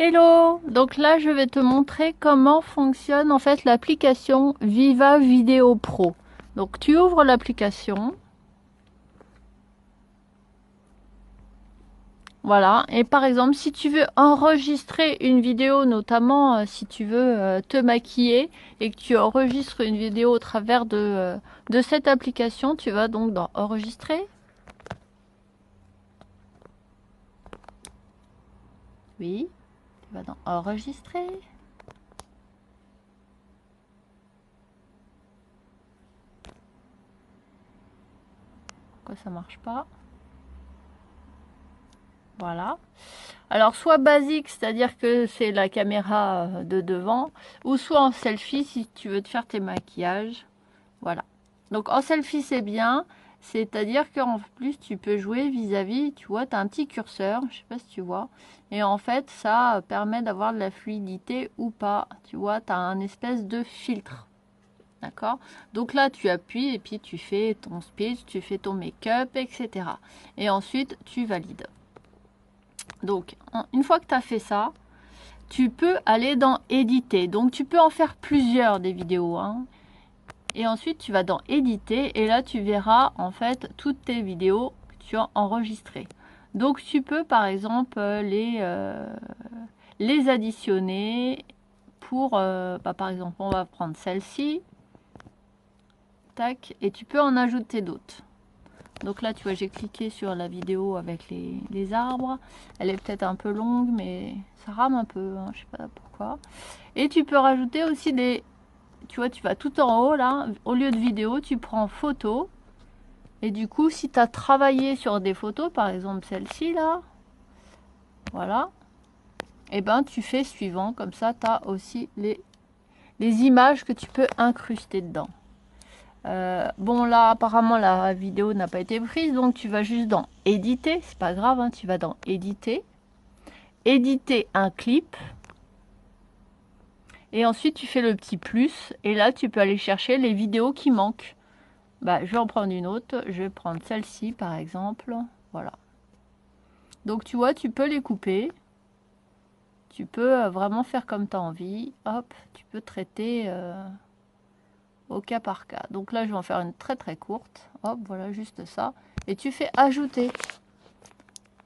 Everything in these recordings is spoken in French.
Hello! Donc là, je vais te montrer comment fonctionne en fait l'application Viva Video Pro. Donc tu ouvres l'application. Voilà. Et par exemple, si tu veux enregistrer une vidéo, notamment si tu veux te maquiller et que tu enregistres une vidéo au travers de cette application, tu vas donc dans Enregistrer. Oui. Tu vas dans Enregistrer. Pourquoi ça marche pas? Voilà. Alors, soit basique, c'est-à-dire que c'est la caméra de devant, ou soit en selfie si tu veux te faire tes maquillages. Voilà. Donc, en selfie, c'est bien. C'est-à-dire qu'en plus, tu peux jouer vis-à-vis. Tu vois, tu as un petit curseur. Je sais pas si tu vois. Et en fait, ça permet d'avoir de la fluidité ou pas. Tu vois, tu as un espèce de filtre. D'accord? Donc là, tu appuies et puis tu fais ton speech, tu fais ton make-up, etc. Et ensuite, tu valides. Donc, une fois que tu as fait ça, tu peux aller dans éditer. Donc, tu peux en faire plusieurs des vidéos. Hein. Et ensuite, tu vas dans éditer et là, tu verras en fait toutes tes vidéos que tu as enregistrées. Donc, tu peux par exemple les additionner pour, par exemple, on va prendre celle-ci. Tac, et tu peux en ajouter d'autres. Donc là, tu vois, j'ai cliqué sur la vidéo avec les arbres. Elle est peut-être un peu longue, mais ça rame un peu, hein, je sais pas pourquoi. Et tu peux rajouter aussi des... Tu vois, tu vas tout en haut, là. Au lieu de vidéo, tu prends photo. Et du coup, si tu as travaillé sur des photos, par exemple celle-ci, là. Voilà. Et ben, tu fais suivant. Comme ça, tu as aussi les images que tu peux incruster dedans. Bon là apparemment la vidéo n'a pas été prise, donc tu vas juste dans éditer, c'est pas grave, hein, tu vas dans éditer, éditer un clip, et ensuite tu fais le petit plus, et là tu peux aller chercher les vidéos qui manquent. Bah, je vais en prendre une autre, je vais prendre celle-ci par exemple, voilà. Donc tu vois, tu peux les couper, tu peux vraiment faire comme tu as envie, hop, tu peux traiter au cas par cas. Donc là je vais en faire une très très courte, hop, voilà juste ça, et tu fais ajouter.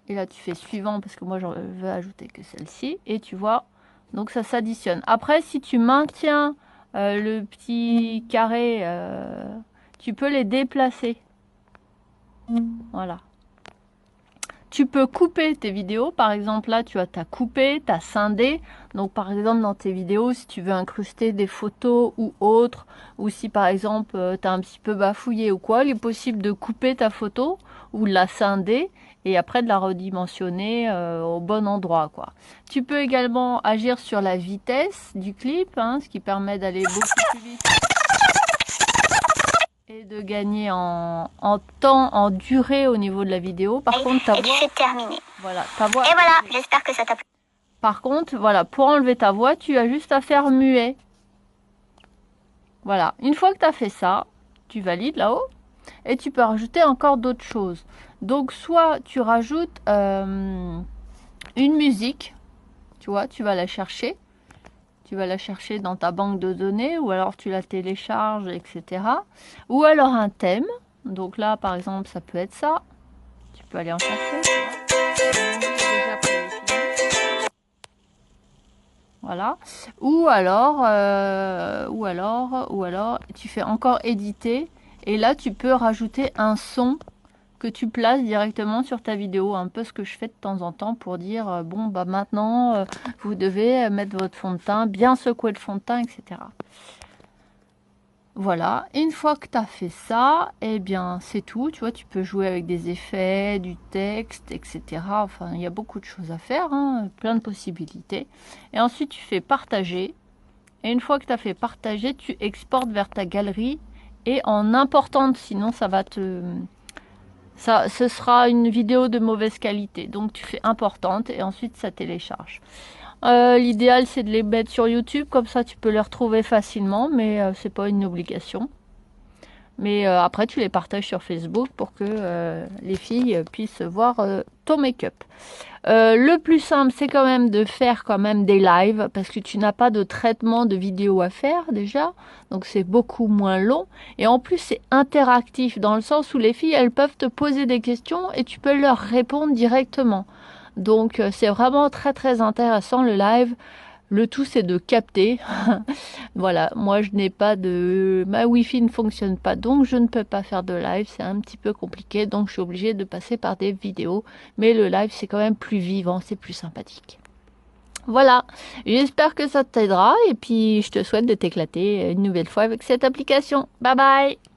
Et là, tu fais suivant parce que moi, je veux ajouter que celle-ci. Et tu vois, donc ça s'additionne. Après, si tu maintiens le petit carré, tu peux les déplacer. Voilà. Tu peux couper tes vidéos. Par exemple, là, tu as coupé, tu as scindé. Donc, par exemple, dans tes vidéos, si tu veux incruster des photos ou autres, ou si, par exemple, tu as un petit peu bafouillé ou quoi, il est possible de couper ta photo ou de la scinder et après de la redimensionner au bon endroit, quoi. Tu peux également agir sur la vitesse du clip, hein, ce qui permet d'aller beaucoup plus vite et de gagner en temps, en durée au niveau de la vidéo. Par contre, ta voix... c'est terminé. Voilà, ta voix... Et voilà, j'espère que ça t'a plu. Par contre, voilà, pour enlever ta voix, tu as juste à faire muet. Voilà, une fois que tu as fait ça, tu valides là-haut. Et tu peux rajouter encore d'autres choses. Donc, soit tu rajoutes une musique, tu vois, tu vas la chercher. Tu vas la chercher dans ta banque de données ou alors tu la télécharges, etc. Ou alors un thème. Donc là, par exemple, ça peut être ça. Tu peux aller en chercher. Voilà. Ou alors, tu fais encore éditer. Et là, tu peux rajouter un son que tu places directement sur ta vidéo. Un peu ce que je fais de temps en temps pour dire, bon, bah maintenant, vous devez mettre votre fond de teint, bien secouer le fond de teint, etc. Voilà, une fois que tu as fait ça, eh bien c'est tout. Tu vois, tu peux jouer avec des effets, du texte, etc. Enfin, il y a beaucoup de choses à faire, hein, plein de possibilités. Et ensuite, tu fais partager. Et une fois que tu as fait partager, tu exportes vers ta galerie et en importante, sinon ça va te... ce sera une vidéo de mauvaise qualité. Donc tu fais importante et ensuite ça télécharge. L'idéal c'est de les mettre sur YouTube, comme ça tu peux les retrouver facilement, mais c'est pas une obligation. Mais après, tu les partages sur Facebook pour que les filles puissent voir ton make-up. Le plus simple, c'est quand même de faire quand même des lives parce que tu n'as pas de traitement de vidéo à faire déjà. Donc c'est beaucoup moins long. Et en plus, c'est interactif dans le sens où les filles, elles peuvent te poser des questions et tu peux leur répondre directement. Donc c'est vraiment très très intéressant le live. Le tout, c'est de capter. Voilà, moi je n'ai pas de... Ma Wi-Fi ne fonctionne pas, donc je ne peux pas faire de live. C'est un petit peu compliqué, donc je suis obligée de passer par des vidéos. Mais le live, c'est quand même plus vivant, c'est plus sympathique. Voilà, j'espère que ça t'aidera et puis je te souhaite de t'éclater une nouvelle fois avec cette application. Bye bye!